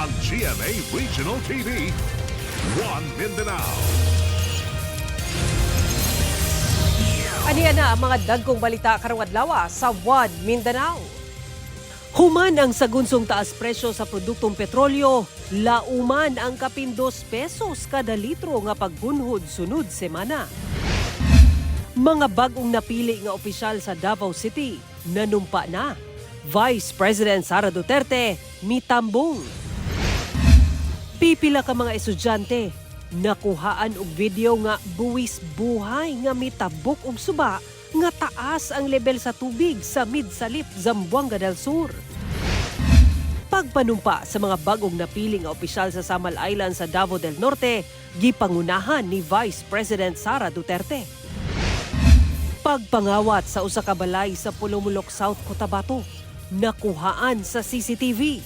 ang GMA Regional TV, One Mindanao. Aniya na ang mga dagkong balita karong adlaw sa One Mindanao. Human ang sagunsong taas presyo sa produktong petrolyo, lauman ang kapin 2 pesos kada litro nga paggunhod sunod semana. Mga bagong napili nga opisyal sa Davao City, nanumpa na. Vice President Sara Duterte, mitambong. Pipila ka mga estudyante, nakuhaan og video nga buwis buhay nga mitabok og suba nga taas ang level sa tubig sa Midsalip, Zamboanga del Sur. Pagpanumpa sa mga bagong napili nga opisyal sa Samal Island sa Davao del Norte, gipangunahan ni Vice President Sara Duterte. Pagpangawat sa usa ka balay sa Pulumulok South, Cotabato, nakuhaan sa CCTV.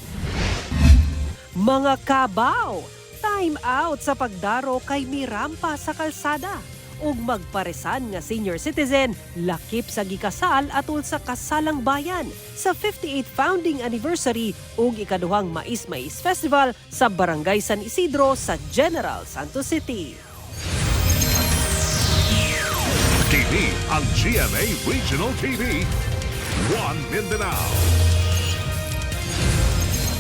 Mga kabaw, time out sa pagdaro kay mirampa sa kalsada ug magparesan nga senior citizen lakip sa gikasal atol sa Kasalang Bayan sa 58th founding anniversary ug ikaduhang Mais Festival sa Barangay San Isidro sa General Santos City. Kini ang GMA Regional TV, One Mindanao.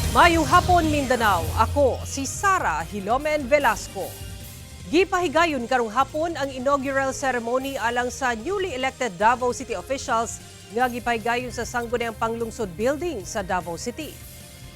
Mayong hapon Mindanao, ako si Sara Hilomen Velasco. Gipahigayon karong hapon ang inaugural ceremony alang sa newly elected Davao City officials nga gipahigayon sa Sangguniang Panglungsod Building sa Davao City.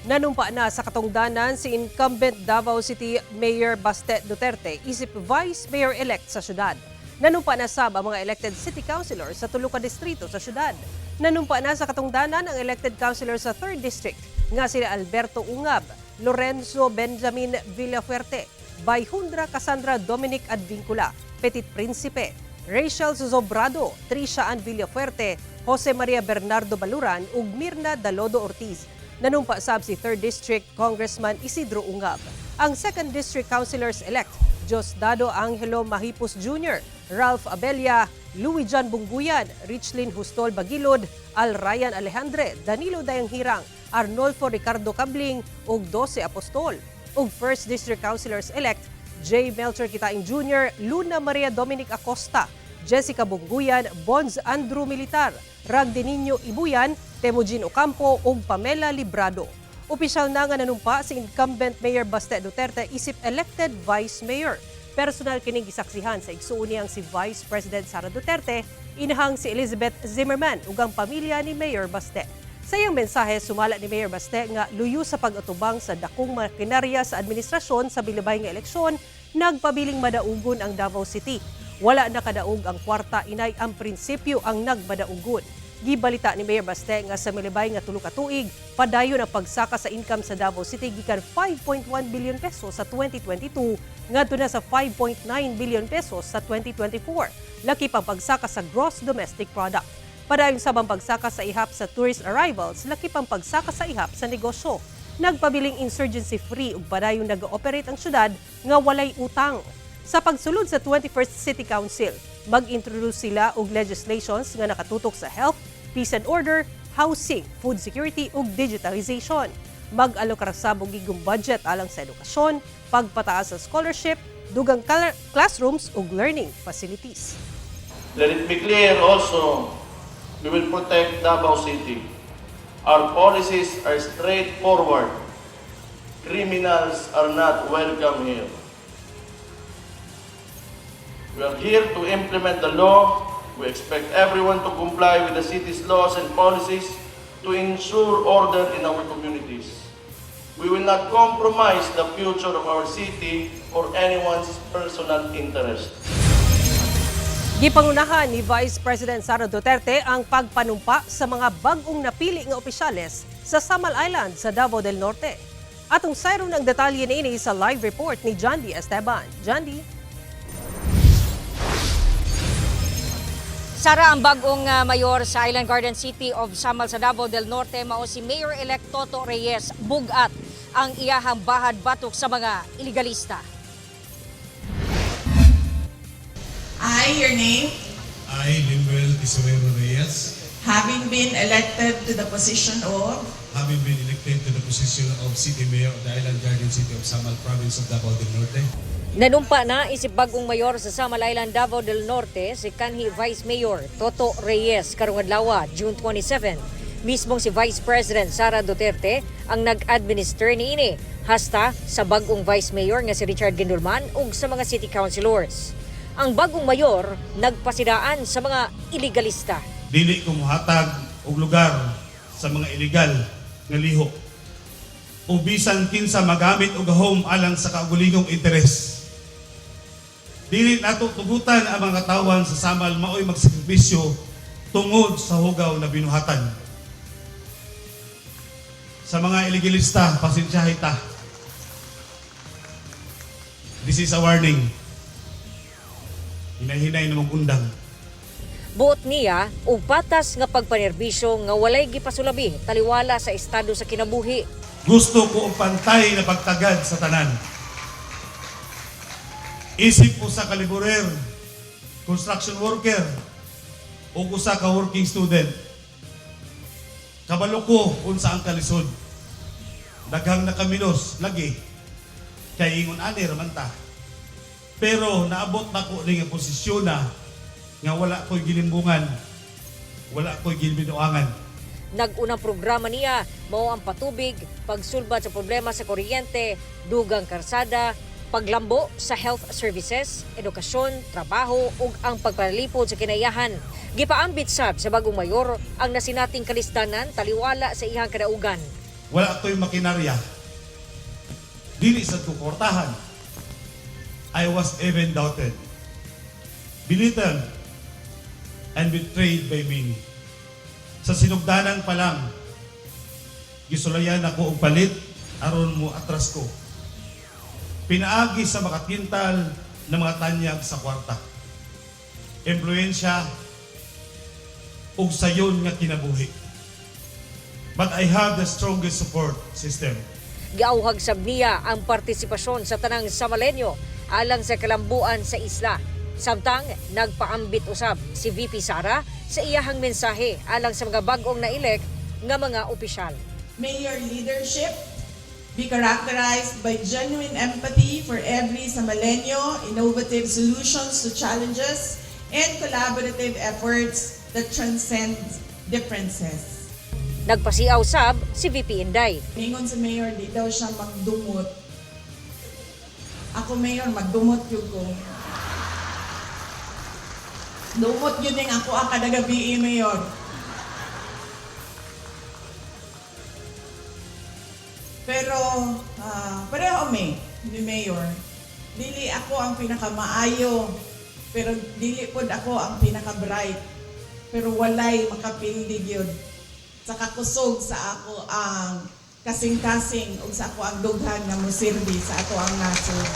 Nanumpa na sa katungdanan si incumbent Davao City Mayor Baste Duterte isip Vice Mayor-elect sa syudad. Nanumpa na sab ang mga elected city councilors sa tulo ka distrito sa syudad. Nanumpa na sa katungdanan ang elected councilors sa 3rd District nga sila Alberto Ungab, Lorenzo Benjamin Villafuerte, Bayhundra Cassandra Dominic Advincula, Petit Principe, Rachel Zobrado, Tricia Ann Villafuerte, Jose Maria Bernardo Baluran ug Mirna Dalodo Ortiz. Nanumpa sab si 3rd District Congressman Isidro Ungab. Ang 2nd District Councilors-elect, Diosdado Angelo Mahipos Jr., Ralph Abella, Louis John Bungguyan, Richlyn Hustol Bagilod, Al Ryan Alejandre, Danilo Dayanghirang, Arnolfo Ricardo Cabling ug 12 Apostol. Ug 1st District Councilors-elect, J. Melchor Kitain Jr., Luna Maria Dominic Acosta, Jessica Bungguyan, Bonds Andrew Militar, Ragdinino Ibuyan, Temujin Ocampo ug Pamela Librado. Opisyal na nga nanumpa si incumbent Mayor Baste Duterte isip elected Vice Mayor. Personal kining gisaksihan sa igsuon niyang si Vice President Sara Duterte, inahang si Elizabeth Zimmerman ug ang pamilya ni Mayor Baste. Sa iyang mensahe, sumala ni Mayor Baste nga luyo sa pag-atubang sa dakong makinarya sa administrasyon sa bilabay nga eleksyon, nagpabiling madaugon ang Davao City. Wala na kadaog ang kwarta, inay ang prinsipyo ang nagmadaugon. Gibalita ni Mayor Baste nga sa milabay nga tulo ka tuig, padayon ang pagsaka sa income sa Davao City gikan 5.1 billion pesos sa 2022 ngadto na sa 5.9 billion pesos sa 2024. Laki pang pagsaka sa gross domestic product. Padayon sabang pagsaka sa ihap sa tourist arrivals, laki pang pagsaka sa ihap sa negosyo. Nagpabiling insurgency-free ug padayon nag-ooperate ang syudad nga walay utang. Sa pagsulod sa 21st City Council, mag-introduce sila og legislations nga nakatutok sa health, peace and order, housing, food security ug digitalization. Mag-alokar sabog gigong budget alang sa edukasyon, pagpataas sa scholarship, dugang classrooms ug learning facilities. Let it be clear also, we will protect Davao City. Our policies are straightforward. Criminals are not welcome here. We are here to implement the law. We expect everyone to comply with the city's laws and policies to ensure order in our communities. We will not compromise the future of our city for anyone's personal interest. Gipangunahan ni Vice President Sara Duterte ang pagpanumpa sa mga bagong napili nga opisyales sa Samal Island sa Davao del Norte. Atong sayron ang detalye niini sa live report ni John D. Esteban. John D. Sara, ang bagong mayor sa Island Garden City of Samal sa Davao del Norte mao si Mayor-elect Toto Reyes. Bugat ang iyahang bahad batok sa mga iligalista. I, your name? I, Limuel Tisawero Reyes, having been elected to the position of having been elected to the position of City Mayor of the Island Garden City of Samal, Province of Davao del Norte. Nanumpa na isip bagong mayor sa Samal Island, Davao del Norte si kanhi Vice Mayor Toto Reyes karong adlaw, June 27. Mismong si Vice President Sara Duterte ang nag-administer niini hasta sa bagong Vice Mayor nga si Richard Gendulman ug sa mga city councilors. Ang bagong mayor nagpasidaan sa mga iligalista. Dili ko mohatag og lugar sa mga illegal nga liho. O bisan kinsa magamit og gahom alang sa kaugulingong interes. Dili nato tugutan ang mga katawan sa Samal maoy magsakripisyo tungod sa hugaw na binuhatan. Sa mga illegalista, pasensyahay ta. This is a warning. Hinay-hinay na magundang. Buot niya og patas nga pagpanerbisyo nga walay gipasulabi taliwala sa estado sa kinabuhi. Gusto ko ang pantay na pagtagad sa tanan. Isip ko sa kaliburer, construction worker, o usa ka working student. Kabalo ko unsa ang kalisod. Daghang nakaminos lagi. Kay ingon ani raman ta. Pero naabot na ko ning posisyon na nga wala ko'y gilimbungan, wala ko'y gilbinuangan. Nag-unang programa niya mao ang patubig, pagsulbad sa problema sa kuryente, dugang karsada, paglambo sa health services, edukasyon, trabaho ug ang pagpalipod sa kinayahan. Gipaambit sab sa bagong mayor ang nasinating kalistanan taliwala sa iyang kadaugan. Wala ko'y makinarya. Dili sa tukortahan. I was even doubted, belittled, and betrayed by many. Sa sinugdanan pa lang, gisulayan ako og palit aron mo atras ko. Pinaagi sa makatintal ng mga tanyag sa kwarta. Impluensya ug sayon nga kinabuhi. But I have the strongest support system. Giauhag sab niya ang partisipasyon sa tanang Samalenyo alang sa kalambuan sa isla. Samtang nagpaambit usab si VP Sara sa iyahang mensahe alang sa mga bag-ong naelek nga mga opisyal. may your leadership be characterized by genuine empathy for every Samalenyo, innovative solutions to challenges, and collaborative efforts that transcend differences. Nagpasiaw sab si VP Inday. Mingon sa mayor, di daw siya magdumot. Ako mayor, magdumot yun ko. Dumot yun yung ako ang kadagabi, mayor. Pero, pareho ni mayor. Dili ako ang pinakamaayo, pero dili pod ako ang pinaka-bright. Pero walay makapindig yun. Sa kakusog sa ako ang kasing-kasing o sa ako ang dughan na musirbi sa ato ang nasod.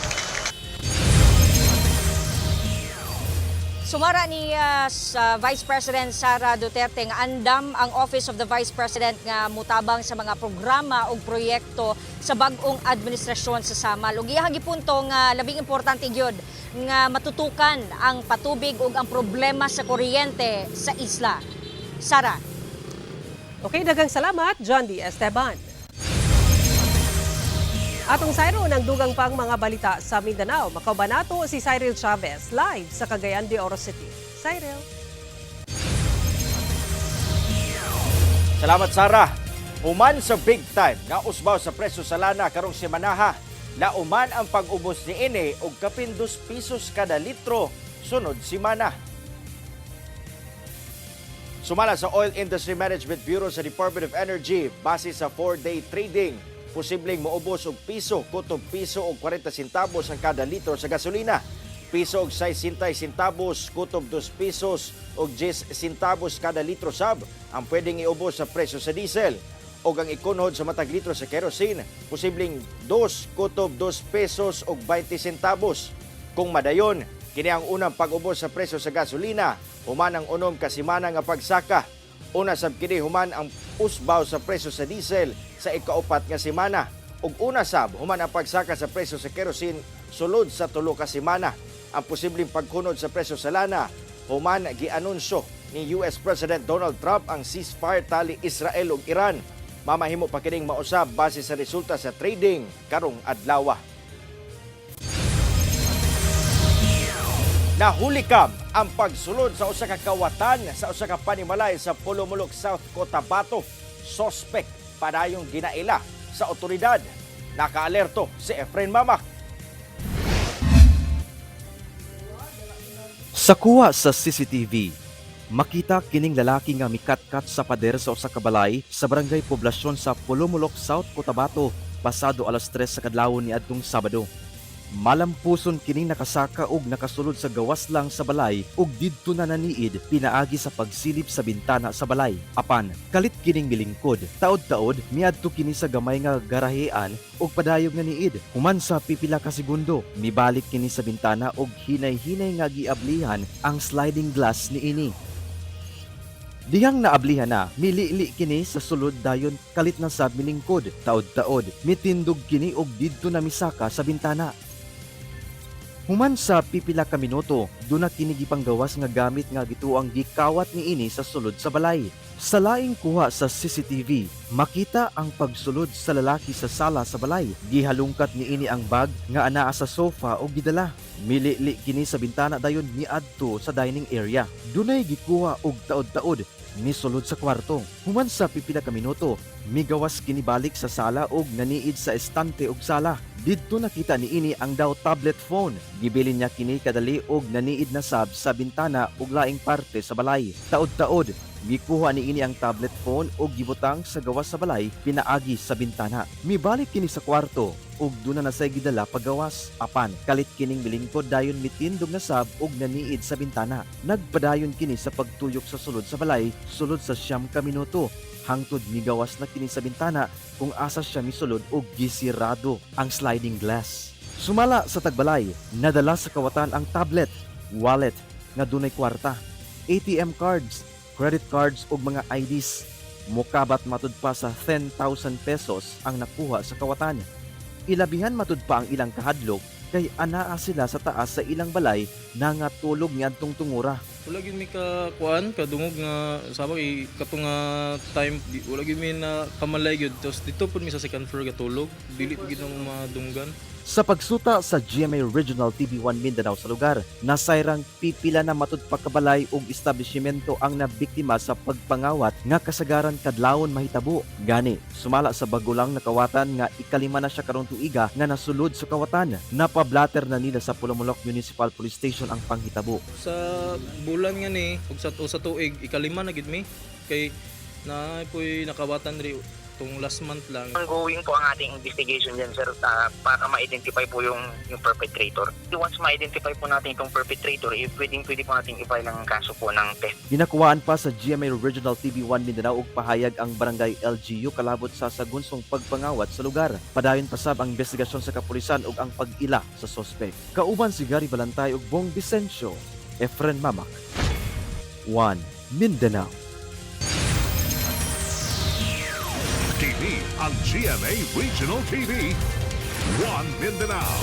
Sumara ni sa Vice President Sara Duterte nga andam ang Office of the Vice President nga mutabang sa mga programa o proyekto sa bag-ong administrasyon sa Samal. Ug iyang gipunto nga labing importante gyud nga matutukan ang patubig ug ang problema sa kuryente sa isla. Sara. Okay, daghang salamat, John D. Esteban. Atong sayro ng dugang pang mga balita sa Mindanao. Makabanato si Cyril Chavez live sa Cagayan de Oro City. Cyril. Salamat, Sarah. Human sa big time nga usbaw sa presyo sa lana karong semanaha. Lauman ang pag-ubos ni ini og kapin 2 pesos kada litro sunod semana. Sumala sa Oil Industry Management Bureau sa Department of Energy, base sa 4-day trading, posibleng maubos og piso, kutob piso og 40 centavos ang kada litro sa gasolina. Piso og 60 centavos, kutob 2 pesos og 10 centavos kada litro sab ang pwedeng iubos sa presyo sa diesel. Og ang ikunhod sa matag litro sa kerosene, posibleng 2 kutob 2 pesos og 20 centavos. Kung madayon, kini ang unang pag-ubos sa presyo sa gasolina, human ang unom ka semana nga pagsaka. Una sab kini human ang usbaw sa presyo sa diesel sa ikaupat nga semana. Ug una sab human ang pagsaka sa presyo sa kerosene sulod sa 3 ka semana. Ang posibleng pagkunod sa presyo sa lana human gianunsyo ni US President Donald Trump ang ceasefire tali Israel ug Iran. Mamahimo pa kining mausab base sa resulta sa trading karong adlaw. Nahulikam ang pagsulod sa usa ka kawatan sa usa ka panimalay sa Pulumulok, South Cotabato. Suspect padayong ginaila sa otoridad. Nakaalerto si Efren Mamak. Sa kuha sa CCTV, makita kining lalaki nga mikatkat sa pader sa usa ka balay sa barangay poblasyon sa Pulumulok, South Cotabato, pasado alas 3 sa kadlawon niadtong Sabado. Malampuson kining nakasaka og nakasulod sa gawas lang sa balay ug didto na naniid pinaagi sa pagsilip sa bintana sa balay. Apan kalit kining milingkod, taod-taod miadto kini sa gamay nga garahean ug padayog nga niid. Human sa pipila ka segundo, mibalik kini sa bintana ug hinay-hinay nga giablihan ang sliding glass niini. Dihang naablihan na, milili kini sa sulod dayon kalit na sab milingkod, taod-taod mitindog kini og didto na misaka sa bintana. Human sa pipila ka minuto, duna kini gipanggawas nga gamit nga gituang gikawat niini sa sulod sa balay. Sa laing kuha sa CCTV, makita ang pagsulod sa lalaki sa sala sa balay. Gihalungkat niini ang bag nga anaa sa sofa o gidala. Milili kini sa bintana dayon miadto sa dining area. Dunay gikuha og taod-taod misulod sa kwarto. Human sa pipila ka minuto, migawas kini balik sa sala og naniid sa estante og sala. Didto nakita niini ang daw tablet phone. Gibilin niya kini kadali og naniid na sab sa bintana ug laing parte sa balay. Taod-taod gikuha niini ang tablet phone og gibutang sa gawas sa balay pinaagi sa bintana. Mibalik kini sa kwarto ug duna na say gidala paggawas. Apan kalit kining milingkod dayon mitindog na sab og naniid sa bintana. Nagpadayon kini sa pagtuyok sa sulod sa balay sulod sa 9 ka minuto. Hangtod migawas na kini sa bintana kung asa siya misulod og gisirado ang sliding glass. Sumala sa tagbalay, nadala sa kawatan ang tablet, wallet nga dunay kwarta, ATM cards, credit cards ug mga IDs. Mukabat matud pa sa 10,000 pesos ang nakuha sa kawatan. Ilabihan matud pa ang ilang kahadlok kay anaa sila sa taas sa ilang balay na nga tulog niadtong tungura. Wala gyud mi ka kuan kadungog nga sabag katong time wala gyud mi na kamalay gyud tos dito pud mi sa second floor gatulog dili pud gyud nang madunggan. Sa pagsuta sa GMA Regional TV1 Mindanao sa lugar, nasayrang pipila na matud pagkabalay og establishmento ang nabiktima sa pagpangawat nga kasagaran kadlawon mahitabo. Gani, sumala sa bagulang nakawatan nga ikalima na siya karong tuiga nga nasulod sa kawatan. Napablatter na nila sa Pulumulok Municipal Police Station ang panghitabo. Sa bulan nga ni ug sa tuig ikalima na gid mi kay na puy nakawatan ri tong last month lang. Ongoing po ang ating investigation dyan, sir, para ma-identify po yung perpetrator. Once ma-identify po natin itong perpetrator, pwede po natin i-file ang kaso po ng theft. Ginakuwaan pa sa GMA Regional TV1 Mindanao og pahayag ang barangay LGU kalabot sa sagunsong pagpangawat sa lugar. Padayon pasab ang investigasyon sa kapulisan ug ang pag-ila sa suspect. Kauban si Gary Balantay ug Bong Vicencio, Efren Mamak. 1 Mindanao. TV ang GMA Regional TV. 1 Mindanao.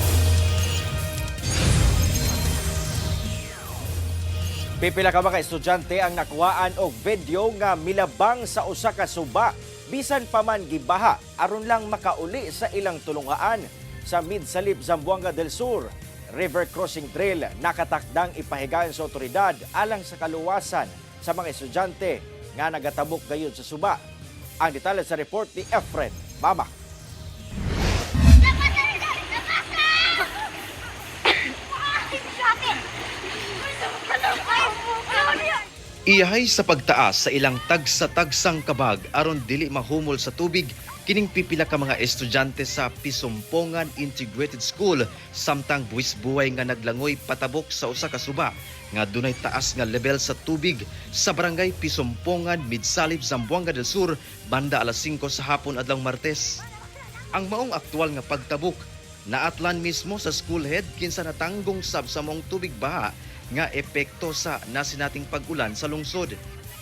Pipila ka mga estudyante ang nakuhaan og video nga milabang sa usa ka suba bisan pa man gibaha aron lang makauli sa ilang tulungaan sa Midsalip, Zamboanga del Sur. River crossing trail nakatakdang ipahigayon sa otoridad alang sa kaluwasan sa mga estudyante nga nagatabok gayud sa suba. Ang detalye sa report ni Efren Mamak. Iyahay sa pagtaas sa ilang tagsa-tagsang kabag aron dili mahumol sa tubig kining pipila ka mga estudyante sa Pisumpongan Integrated School samtang buwis-buway nga naglangoy patabok sa usa ka suba nga dunay taas nga level sa tubig sa barangay Pisumpongan, Midsalip, Zamboanga del Sur banda alas 5 sa hapon adlong Martes. Ang maong aktual nga pagtabok naatlan mismo sa school head kinsa natanggong sab sa maong tubig baha nga epekto sa nasinating pag-ulan sa lungsod.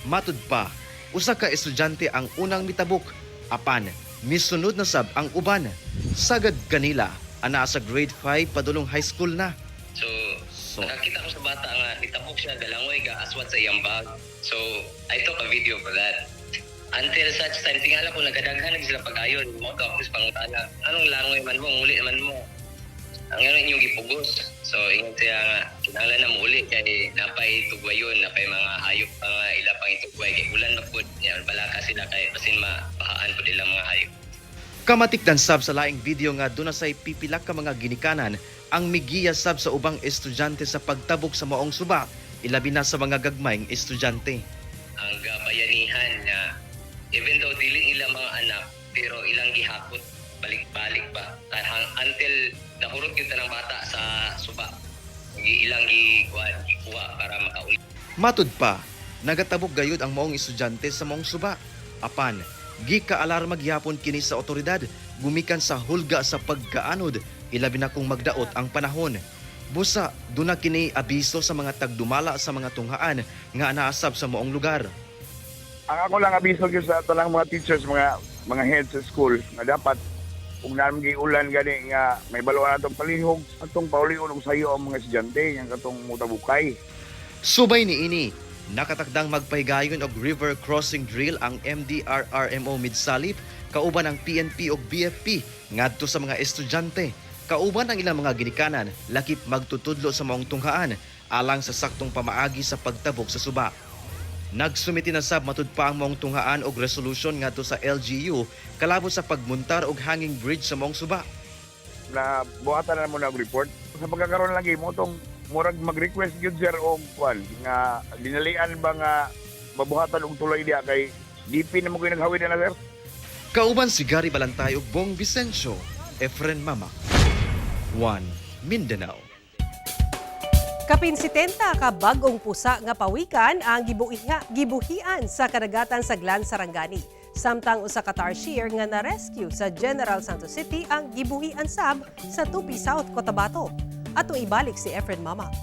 Matud pa, usa ka estudyante ang unang mitabok, apan misunod na sab ang uban. Sagad kanila, ana sa grade 5 padulong high school na. So nakakita ko sa bata nga nitabok siya galangoy aswat sa iyang bag. So I took a video for that. Until such time, tingala ko nagkadaghan sila pag-ayon. Mo ka ako sa pangutana. Anong langoy man mo, uli naman mo. Ang ano inyong gipugos. So ingon siya nga, kinahanglan na mo uli kay napay tugwayon, napay mga hayop pa nga ila pang itugway. Kay ulan na po, balaka sila kay basin mapahaan po nilang mga hayop. Kamatikdan sab sa laing video nga doon na say pipilak ka mga ginikanan ang migiya sab sa ubang estudyante sa pagtabok sa maong suba, ilabi na sa mga gagmayng estudyante. Ang bayanihan na even though dili ilang mga anak, pero ilang gihakot balik-balik ba until nahurot kita ng bata sa suba. Ilang gikuha para makauli. Matud pa, nagatabok gayud ang maong estudyante sa maong suba. Apan, gika-alarma gyapon kini sa otoridad, gumikan sa hulga sa pagkaanod, ilabi na kung magdaot ang panahon. Busa, duna kini abiso sa mga tagdumala sa mga tunghaan nga anaasab sa maong lugar. Ang ako lang abiso gyud sa ato lang mga teachers, mga heads sa school nga dapat kung naman ulan gani nga may baluan atong palihog, atong paulion og sayo ang mga estudyante nga katong mutabukay. Subay ni ini, nakatakdang magpahigayon og river crossing drill ang MDRRMO Midsalip kauban ang PNP ug BFP ngadto sa mga estudyante. Kauban ang ilang mga ginikanan lakip magtutudlo sa maong tunghaan alang sa saktong pamaagi sa pagtabok sa suba. Nagsumiti na sab matud pa ang maong tunghaan og resolution ngadto sa LGU kalabo sa pagmuntar og hanging bridge sa maong suba. Na buhatan na mo na og report sa pagkakaroon lagi mo tong murag mag-request gyud sir og kwan nga dinalian ba nga mabuhatan og tulay diha kay DP na mo gyud naghawid na sir. Kauban si Gary Balantay ug Bong Vicencio, Efren Mama. 1 Mindanao. Kapin 70 ka bagong pusa nga pawikan ang gibuhian sa kadagatan sa Glan Sarangani. Samtang usa ka tarsier nga na-rescue sa General Santos City ang gibuhian sab sa Tupi South, Cotabato. Atong ibalik si Efren Mamak.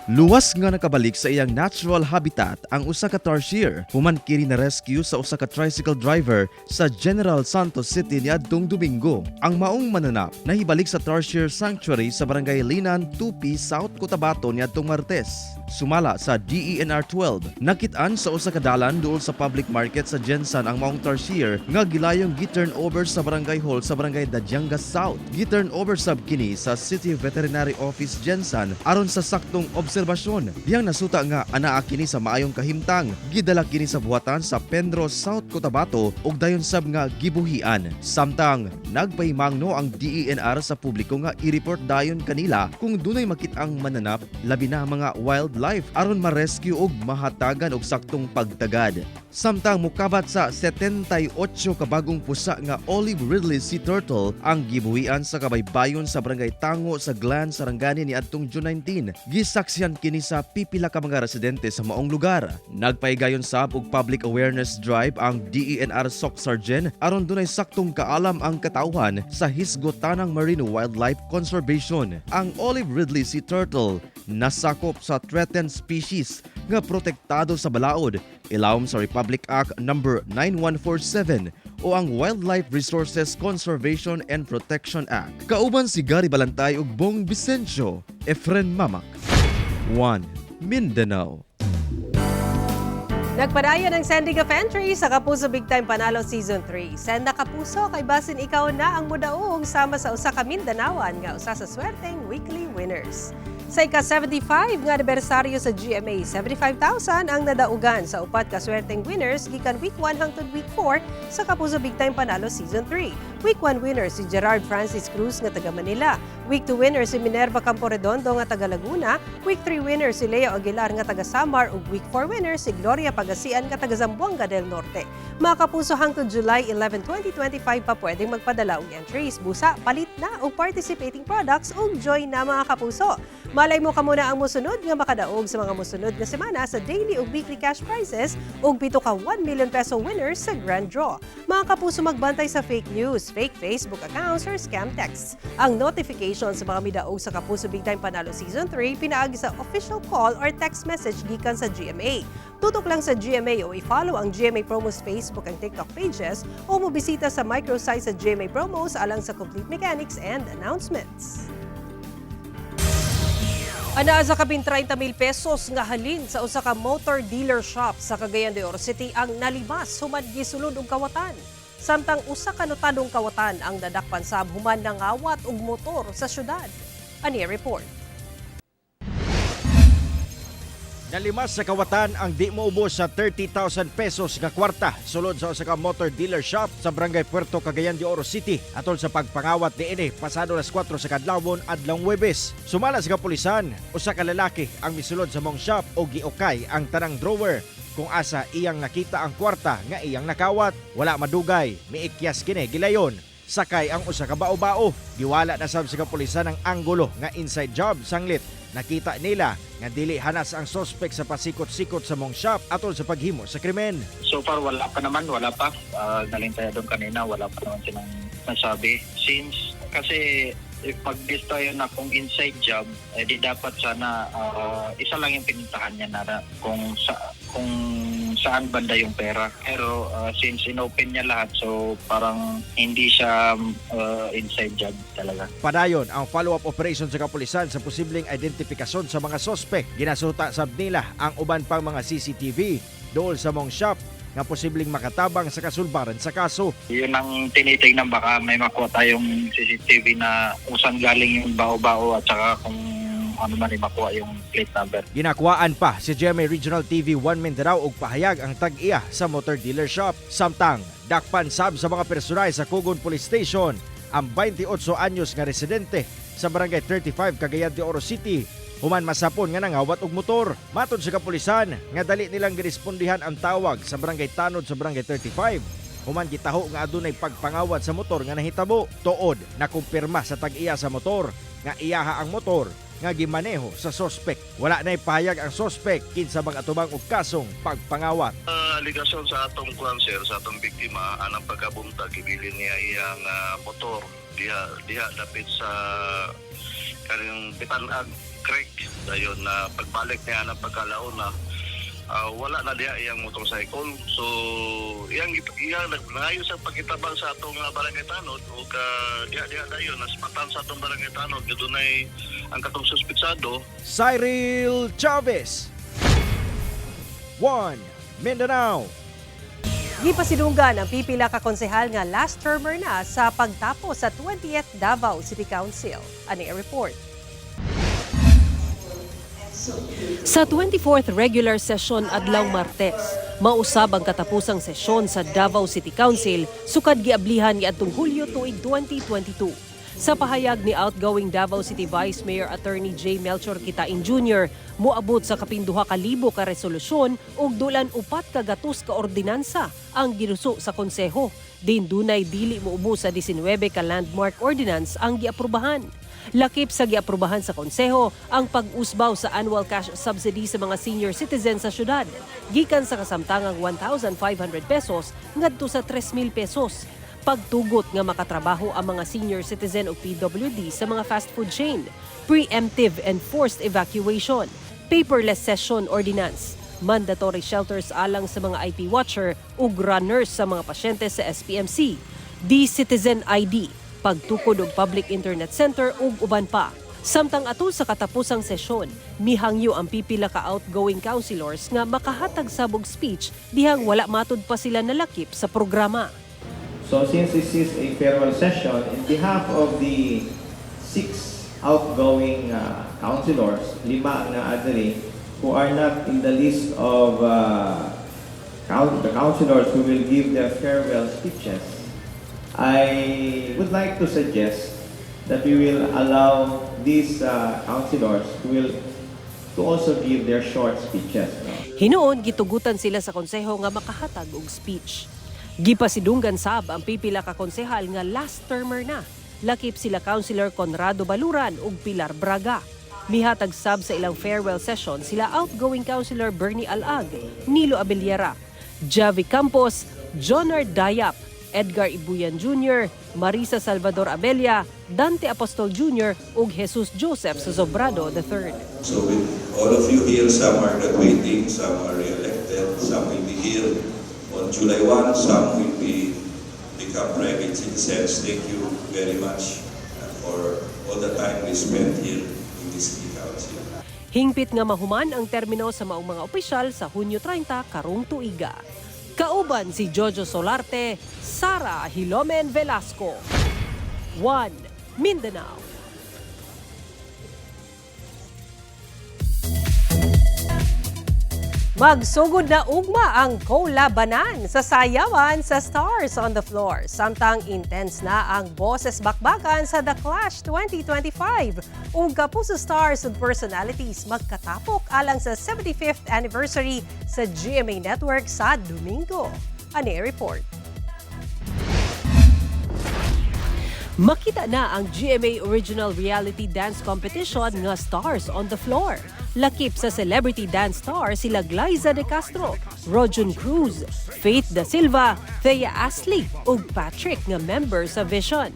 Luwas nga nakabalik sa iyang natural habitat ang usa ka tarsier human kini na rescue sa usa ka tricycle driver sa General Santos City niadtong Domingo. Ang maong mananap nahibalik sa Tarsier Sanctuary sa Barangay Linan, Tupi, South Cotabato niadtong Martes. Sumala sa DENR 12, nakitaan sa usa ka dalan duol sa public market sa Jensan ang maong tarsier nga gilayong gi-turn over sa Barangay Hall sa Barangay Dadyanga South. Gi-turn over sab kini sa City Veterinary Office Jensan aron sa saktong obserbasyon. Diyang nasuta nga anaa kini sa maayong kahimtang. Gidala kini sa buhatan sa Pendros, South Cotabato ug dayon sab nga gibuhian. Samtang nagpahimangno ang DENR sa publiko nga i-report dayon kanila kung dunay makit-ang mananap labi na mga wildlife aron ma-rescue ug mahatagan og saktong pagtagad. Samtang mukabat sa 78 ka bagong pusa nga olive ridley sea turtle ang gibuhian sa kabaybayon sa Barangay Tango sa Glan Sarangani niadtong June 19. Gisaksihan kini sa pipila ka mga residente sa maong lugar. Nagpahigayon sab og public awareness drive ang DENR SOC Sergeant aron dunay saktong kaalam ang katawhan sa hisgotanang marine wildlife conservation. Ang olive ridley sea turtle nasakop sa threatened species nga protektado sa balaod ilawom sa Republic Act No. 9147 o ang Wildlife Resources Conservation and Protection Act. Kauban si Gary Balantay ug Bong Vicencio, Efren Mamak. 1 Mindanao. Nagpadayon ang sending of entry sa Kapuso Big Time Panalo Season 3. Send na Kapuso kay basin ikaw na ang mudaog sama sa usa ka Mindanawan nga usa sa swerteng weekly winners. Sa ika-75 nga anibersaryo sa GMA, 75,000 ang nadaugan sa upat ka swerteng winners gikan week 1 hangtod week 4 sa Kapuso Big Time Panalo Season 3. Week 1 winner si Gerard Francis Cruz nga taga Manila. Week 2 winner si Minerva Camporedondo nga taga Laguna. Week 3 winner si Leo Aguilar nga taga Samar ug week 4 winner si Gloria Pagasian nga taga Zamboanga del Norte. Mga Kapuso hangtod July 11, 2025 pa pwedeng magpadala og entries. Busa, palit na og participating products ug join na mga Kapuso. Malay mo ka muna ang musunod nga makadaog sa mga musunod nga semana sa daily ug weekly cash prizes ug 7 ka 1 million peso winners sa Grand Draw. Mga Kapuso, magbantay sa fake news, fake Facebook accounts or scam texts. Ang notification sa mga midaog sa Kapuso Big Time Panalo Season 3 pinaagi sa official call or text message gikan sa GMA. Tutok lang sa GMA o i-follow ang GMA Promos Facebook and TikTok pages o mobisita sa microsite sa GMA Promos alang sa complete mechanics and announcements. Ana sa kapin 30,000 pesos nga halin sa usa ka motor dealer shop sa Cagayan de Oro City ang nalibas human gisulod og kawatan. Samtang usa ka notadong kawatan ang nadakpan sab human nangawat og motor sa syudad. Ani report. Nalimas sa kawatan ang di moubos sa 30,000 pesos nga kwarta sulod sa usa ka motor dealer shop sa Barangay Puerto, Cagayan de Oro City atol sa pagpangawat niini pasado alas 4 sa kadlawon adlong Huwebes. Sumala sa kapulisan, usa ka lalaki ang misulod sa mong shop o giukay ang tanang drawer kung asa iyang nakita ang kwarta nga iyang nakawat. Wala madugay, miikyas kini gilayon. Sakay ang usa ka bao-bao. Giwala na sab sa kapulisan ang anggulo nga inside job sanglit. Nakita nila nga dili hanas ang suspect sa pasikot-sikot sa mong shop atol sa paghimo sa krimen. So far wala pa naman, wala pa. Galing tayo doon kanina, wala pa naman silang nasabi. Since kasi pag this tayo na kung inside job, di dapat sana isa lang yung pinintahan niya na kung saan banda yung pera. Pero since inopen niya lahat, so parang hindi siya inside job talaga. Padayon ang follow-up operation sa kapulisan sa posibleng identifikasyon sa mga suspect. Ginasuta sab nila ang uban pang mga CCTV dool sa mong shop nga posibleng makatabang sa kasulbaran sa kaso. Yun ang tinitignan, baka may makuha tayong CCTV na kung saan galing yung bao-bao at saka kung ano man makuha yung plate number. Ginakuhaan pa si GMA Regional TV 1 Mindanao og pahayag ang tag-iya sa motor dealer shop. Samtang dakpan sab sa mga personal sa Kugon Police Station ang 28 anyos nga residente sa Barangay 35 Cagayan de Oro City human masapon nga nangawat og motor. Matod sa kapulisan nga dali nilang girespondihan ang tawag sa Barangay Tanod sa Barangay 35. Human gitaho nga adunay pagpangawat sa motor nga nahitabo. Tuod na kumpirma sa tag-iya sa motor nga iyaha ang motor nga gimaneho sa suspect. Wala na ipahayag ang suspect kinsa bang atubang og kasong pagpangawat. Aligasyon sa atong sir, sa atong biktima, anang pagkabuntag ibilin niya iyang motor diha dapit sa kaning Bitanag Creek. Dayon na pagbalik niya ng pagkalaon na wala na diha iyang motorcycle. So iyang nangayo sa pagkitabang sa atong Barangay Tanod o diha dayon naspatan sa atong Barangay Tanod gidunay ang katong suspitsado. Cyril Chavez, 1 Mindanao. Gipasidunggan ang pipila ka konsehal nga last termer na sa pagtapos sa 20th Davao City Council. Ani report. Sa 24th regular session adlaw Martes, mausab ang katapusang sesyon sa Davao City Council sukad giablihan niadtong Hulyo tuig 2022. Sa pahayag ni outgoing Davao City Vice Mayor Attorney J. Melchor Kitain Jr., moabot sa kapinduha ka libo ka resolusyon ug dulan 4 ka gatos ka ordinansa ang ginuso sa konseho. Din dunay dili muubo sa 19 ka landmark ordinance ang giaprubahan. Lakip sa giaprubahan sa konseho ang pag-usbaw sa annual cash subsidy sa mga senior citizens sa syudad, gikan sa kasamtangang 1,500 pesos ngadto sa 3,000 pesos. Pagtugot nga makatrabaho ang mga senior citizen o PWD sa mga fast food chain, preemptive and forced evacuation, paperless session ordinance, mandatory shelters alang sa mga IP watcher ug runners sa mga pasyente sa SPMC, D-Citizen ID, pagtukod og public internet center ug uban pa. Samtang atol sa katapusang sesyon, mihangyo ang pipila ka outgoing councilors nga makahatag sabog speech dihang wala matud pa sila nalakip sa programa. So since this is a farewell session, in behalf of the 6 outgoing councilors, 5 na adri, who are not in the list of the councilors who will give their farewell speeches, I would like to suggest that we will allow these councilors to also give their short speeches. Hinuon gitugutan sila sa konseho nga makahatag og speech. Gipasidunggan sab ang pipila ka konsehal nga last termer na. Lakip sila Councilor Conrado Baluran ug Pilar Braga. Mihatag sab sa ilang farewell session sila outgoing Councilor Bernie Alag, Nilo Abellera, Javi Campos, Jonard Dayap, Edgar Ibuyan Jr., Marisa Salvador Abella, Dante Apostol Jr. ug Jesus Joseph Sobrado III. So with all of you here, some are graduating, some are re-elected, some will be here on July 1, some will become private citizens. Thank you very much for all the time we spent here in this city council. Hingpit nga mahuman ang termino sa maong mga opisyal sa Hunyo 30 karong tuiga. Kauban si Jojo Solarte, Sara Hilomen Velasco. 1 Mindanao. Magsugod na ugma ang kolabanan sa sayawan sa Stars on the Floor. Samtang intense na ang boses bakbakan sa The Clash 2025. Ug kapuso stars ug personalities magkatapok alang sa 75th anniversary sa GMA Network sa Domingo. Ani report. Makita na ang GMA Original Reality Dance Competition nga Stars on the Floor. Lakip sa celebrity dance star sila Glyza De Castro, Rojun Cruz, Faith Da Silva, Thea Ashley ug Patrick nga member sa Vision.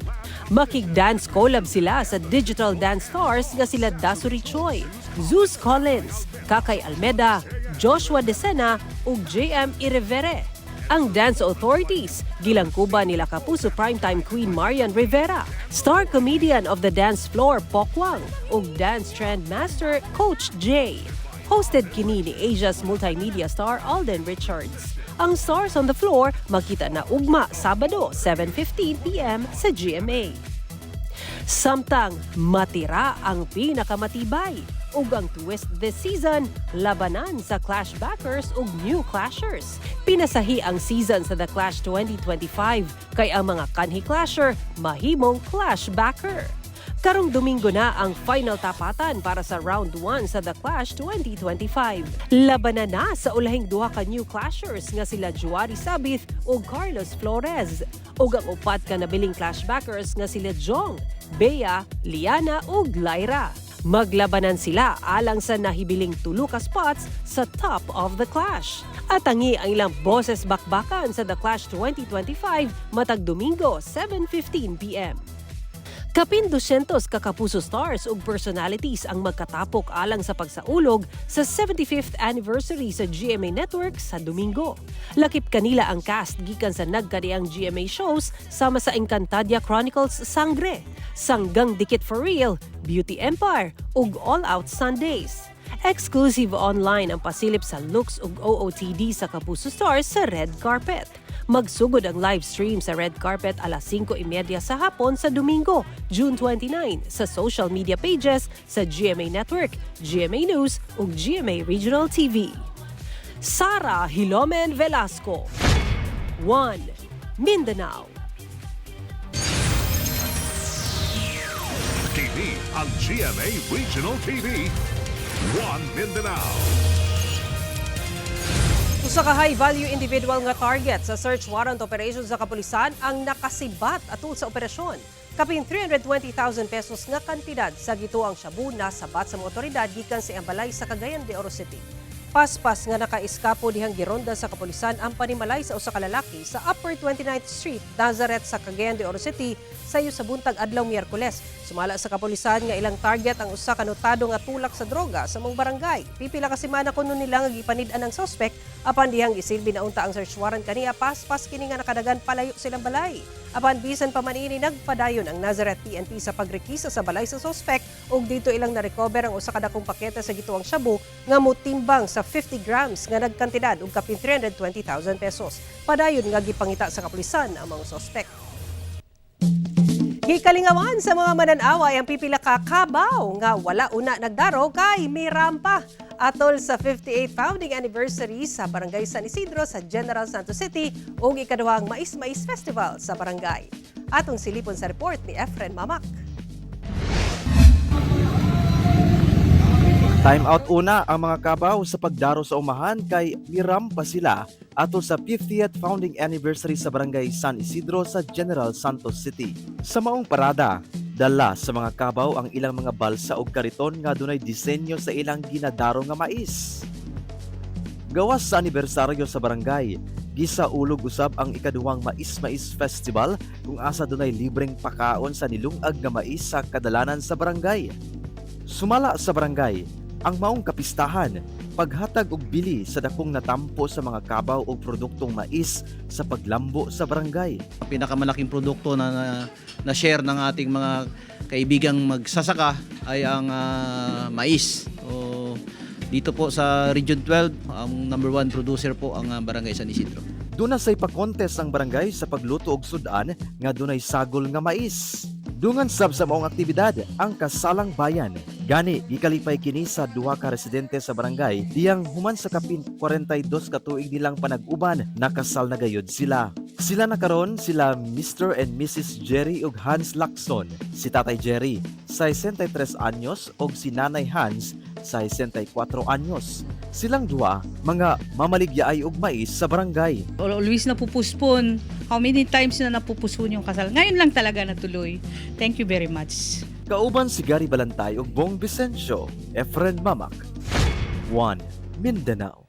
Makig-dance collab sila sa digital dance stars nga sila Dasuri Choi, Zeus Collins, Kakay Almeda, Joshua Decena ug JM Irevere. Ang Dance Authorities, gilangkuban nila kapuso primetime queen Marian Rivera, star comedian of the dance floor Pokwang, ug dance trend master Coach J. Hosted kini ni Asia's multimedia star Alden Richards. Ang Stars on the Floor makita na ugma Sabado 7:15 p.m. sa GMA. Samtang matira ang pinakamatibay ug ang twist this season, labanan sa Clash backers ug new Clashers. Pinasahi ang season sa The Clash 2025 kay ang mga kanhi Clasher mahimong Clash backer. Karong Domingo na ang final tapatan para sa round 1 sa The Clash 2025. Labanan na sa ulahing duha ka new Clashers nga sila Juari Sabith ug Carlos Flores. Ug ang upat ka nabiling Clash backers nga sila Jong, Bea, Liana ug Lyra. Maglabanan sila alang sa nahibiling tulo ka spots sa top of the Clash. At tangi ang ilang boses bakbakan sa The Clash 2025 matag Domingo 7:15 p.m. Kapin 200 ka kapuso stars ug personalities ang magkatapok alang sa pagsaulog sa 75th anniversary sa GMA Network sa Domingo. Lakip kanila ang cast gikan sa nagkadiang GMA shows sama sa Encantadia Chronicles Sangre, Sanggang Dikit for Real, Beauty Empire ug All Out Sundays. Exclusive online ang pasilip sa looks ug OOTD sa kapuso stars sa red carpet. Magsugod ang live stream sa red carpet alas 5:30 sa hapon sa Domingo, June 29 sa social media pages sa GMA Network, GMA News ug GMA Regional TV. Sara Hilomen Velasco. 1 Mindanao. Kini ang GMA Regional TV. 1 Mindanao. Usa ka high-value individual nga target sa search warrant operation sa kapulisan ang nakasibat atul sa operasyon. Kapin 320,000 pesos nga kantidad sa gituang shabu na sabat sa mga otoridad gikan sa Ambalay sa Cagayan de Oro City. Paspas nga nakaiskapo dihang gironda sa kapulisan ang panimalay sa usa ka lalaki sa Upper 29th Street, Nazareth sa Cagayan de Oro City sayo sa buntag adlaw Miyerkules. Sumala sa kapulisan nga ilang target ang usa ka notado nga tulak sa droga sa mong barangay. Pipila ka semana kuno nila nga gipanid-an ang suspect apan dihang gisilbi na unta ang search warrant kaniya paspas kini nga nakadagan palayo silang balay. Apan bisan pa man ini nagpadayon ang Nazareth PNP sa pagrekisa sa balay sa suspect ug dito ilang na-recover ang usa ka dakong pakete sa gituang shabu nga motimbang sa 50 grams nga nagkantidad ug kapin 320,000 pesos. Padayon nga gipangita sa kapulisan ang mga suspect. Gikalingawan sa mga mananawa ang pipila ka kabaw nga wala una nagdaro kay may rampa. Atol sa 58th founding anniversary sa Barangay San Isidro sa General Santos City ug ikaduhang Mais-Mais Festival sa barangay. Atong silipon sa report ni Efren Mamak. Time out una ang mga kabaw sa pagdaro sa umahan kay mirampa sila ato sa 50th founding anniversary sa Barangay San Isidro sa General Santos City. Sa maong parada, dala sa mga kabaw ang ilang mga balsa ug kariton nga dunay disenyo sa ilang ginadaro nga mais. Gawas sa anibersaryo sa barangay, gisaulog usab ang ikaduhang Mais-Mais Festival kung asa dunay libreng pakaon sa nilungag nga mais sa kadalanan sa barangay. Sumala sa barangay, ang maong kapistahan, paghatag og bili sa dakong natampo sa mga kabaw o produktong mais sa paglambo sa barangay. Pinakamalaking produkto na share ng ating mga kaibigang magsasaka ay ang mais. So, Dito po sa Region 12, ang number 1 producer po ang Barangay San Isidro. Duna say pag-contest ang barangay sa pagluto og sudan nga dunay sagol nga mais. Dungan sab sa maong aktibidad ang Kasalang Bayan. Gani gikalipay kini sa duha ka residente sa barangay diyang human sa kapin 42 ka tuig nilang panag-uban nakasal na gayud sila. Sila na karon sila Mr. and Mrs. Jerry ug Hans Lacson. Si Tatay Jerry 63 anyos ug si Nanay Hans 64 anyos. Silang duha mga mamaligyaay og mais sa barangay. Always napupuspon. How many times na napupuspon yung kasal? Ngayon lang talaga natuloy. Thank you very much. Kauban si Gary Balantay ug Bong Vicencio, Efren Mamak. 1 Mindanao.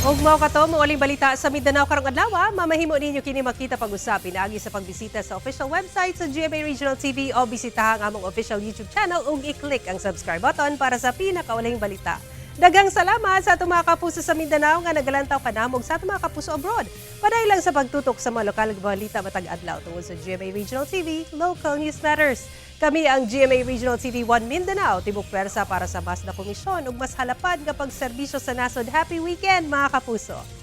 Og mao kato mo uling balita sa Mindanao karong adlaw, mamahimo ninyo kini makita pag-usap pinaagi sa pagbisita sa official website sa GMA Regional TV o bisitahan ang among official YouTube channel ug i-click ang subscribe button para sa pinakauling balita. Daghang salamat sa atong mga kapuso sa Mindanao nga nagalantaw kanamog sa atong mga kapuso abroad. Paday lang sa pagtutok sa mga lokal nga balita matag adlaw tungod sa GMA Regional TV, Local News Matters. Kami ang GMA Regional TV 1 Mindanao, tibok pwersa para sa mas na komisyon ug mas halapad nga pagserbisyo sa nasod. Happy weekend mga kapuso!